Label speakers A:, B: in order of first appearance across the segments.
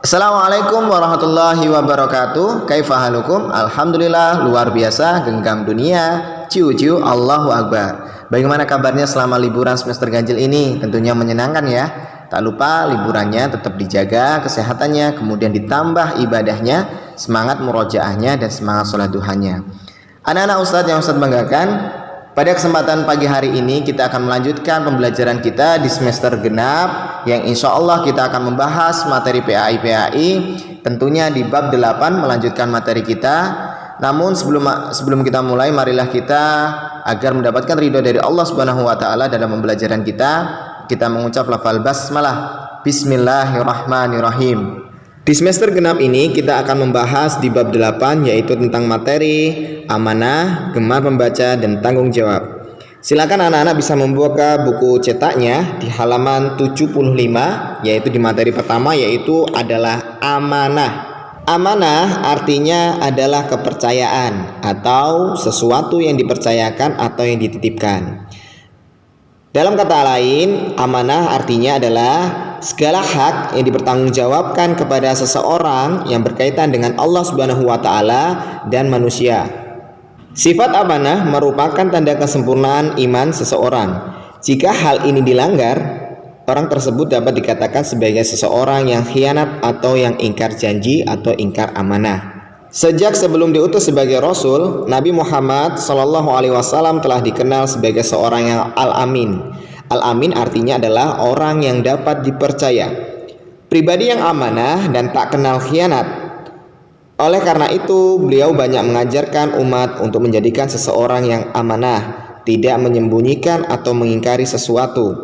A: Assalamualaikum warahmatullahi wabarakatuh. Kaifa halukum? Alhamdulillah, luar biasa, genggam dunia, ciu-ciu, Allahu Akbar. Bagaimana kabarnya selama liburan semester ganjil ini? Tentunya menyenangkan ya. Tak lupa liburannya tetap dijaga kesehatannya, kemudian ditambah ibadahnya, semangat murojaahnya, dan semangat sholat duhanya. Anak-anak Ustadz yang Ustadz banggakan, pada kesempatan pagi hari ini kita akan melanjutkan pembelajaran kita di semester genap yang insya Allah kita akan membahas materi PAI tentunya di bab 8 melanjutkan materi kita. Namun sebelum kita mulai, marilah kita agar mendapatkan ridho dari Allah Subhanahu wa taala dalam pembelajaran kita mengucap lafal basmalah. Bismillahirrahmanirrahim. Di semester genap ini kita akan membahas di bab 8 yaitu tentang materi amanah, gemar membaca, dan tanggung jawab. Silakan anak-anak bisa membuka buku cetaknya di halaman 75 yaitu di materi pertama yaitu adalah amanah. Amanah artinya adalah kepercayaan atau sesuatu yang dipercayakan atau yang dititipkan. Dalam kata lain, amanah artinya adalah segala hak yang dipertanggungjawabkan kepada seseorang yang berkaitan dengan Allah Subhanahu wa taala dan manusia. Sifat amanah merupakan tanda kesempurnaan iman seseorang. Jika hal ini dilanggar, orang tersebut dapat dikatakan sebagai seseorang yang khianat atau yang ingkar janji atau ingkar amanah. Sejak sebelum diutus sebagai Rasul, Nabi Muhammad SAW telah dikenal sebagai seorang yang al-amin. Al-amin artinya adalah orang yang dapat dipercaya, pribadi yang amanah dan tak kenal khianat. Oleh karena itu, beliau banyak mengajarkan umat untuk menjadikan seseorang yang amanah, tidak menyembunyikan atau mengingkari sesuatu.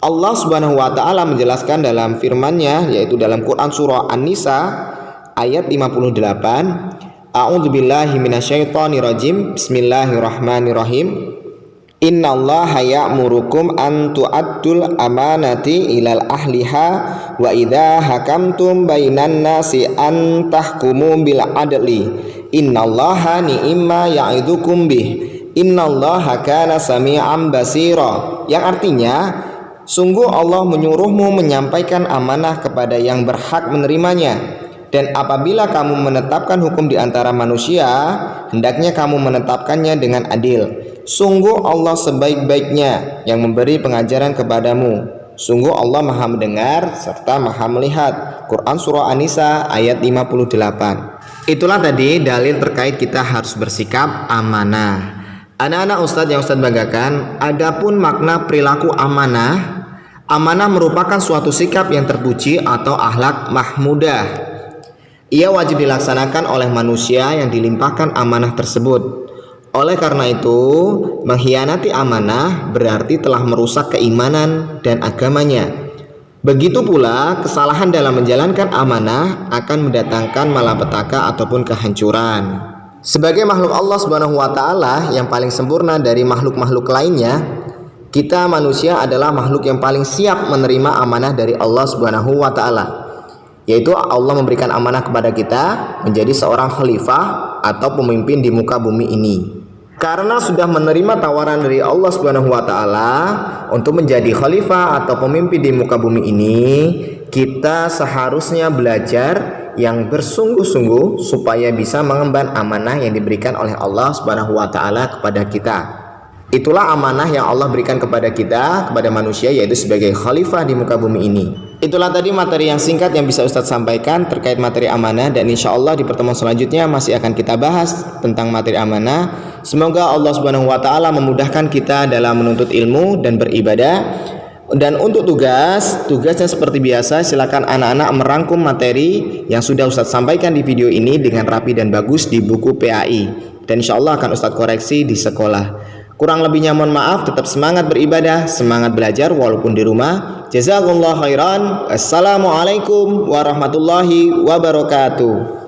A: Allah Subhanahu wa taala menjelaskan dalam firman-Nya yaitu dalam Quran surah An-Nisa ayat 58, A'udzubillahi minasyaitonirrajim. Bismillahirrahmanirrahim. Innallaha ya'murukum an tu'addul amanati ilal ahliha wa idza hakamtum bainan nasi an tahkumu bil adli. Innallaha ni'ma ya'idukum bih. Innallaha kana sami'an basira. Yang artinya, sungguh Allah menyuruhmu menyampaikan amanah kepada yang berhak menerimanya. Dan apabila kamu menetapkan hukum di antara manusia, hendaknya kamu menetapkannya dengan adil. Sungguh Allah sebaik-baiknya yang memberi pengajaran kepadamu. Sungguh Allah Maha mendengar serta Maha melihat. Quran surah An-Nisa ayat 58. Itulah tadi dalil terkait kita harus bersikap amanah. Anak-anak Ustadz yang Ustadz banggakan, adapun makna perilaku amanah, amanah merupakan suatu sikap yang terpuji atau akhlak mahmudah. Ia wajib dilaksanakan oleh manusia yang dilimpahkan amanah tersebut. Oleh karena itu, mengkhianati amanah berarti telah merusak keimanan dan agamanya. Begitu pula, kesalahan dalam menjalankan amanah akan mendatangkan malapetaka ataupun kehancuran. Sebagai makhluk Allah Subhanahu wa taala yang paling sempurna dari makhluk-makhluk lainnya, kita manusia adalah makhluk yang paling siap menerima amanah dari Allah Subhanahu wa taala. Yaitu Allah memberikan amanah kepada kita menjadi seorang khalifah atau pemimpin di muka bumi ini. Karena sudah menerima tawaran dari Allah Subhanahu wa taala untuk menjadi khalifah atau pemimpin di muka bumi ini, kita seharusnya belajar yang bersungguh-sungguh supaya bisa mengemban amanah yang diberikan oleh Allah Subhanahu wa taala kepada kita. Itulah amanah yang Allah berikan kepada kita, kepada manusia, yaitu sebagai khalifah di muka bumi ini. Itulah tadi materi yang singkat yang bisa Ustadz sampaikan terkait materi amanah, dan insya Allah di pertemuan selanjutnya masih akan kita bahas tentang materi amanah. Semoga Allah Subhanahu wa taala memudahkan kita dalam menuntut ilmu dan beribadah. Dan untuk tugasnya seperti biasa, silakan anak-anak merangkum materi yang sudah Ustadz sampaikan di video ini dengan rapi dan bagus di buku PAI. Dan insya Allah akan Ustadz koreksi di sekolah. Kurang lebihnya mohon maaf, tetap semangat beribadah, semangat belajar walaupun di rumah. Jazakumullah khairan. Assalamualaikum warahmatullahi wabarakatuh.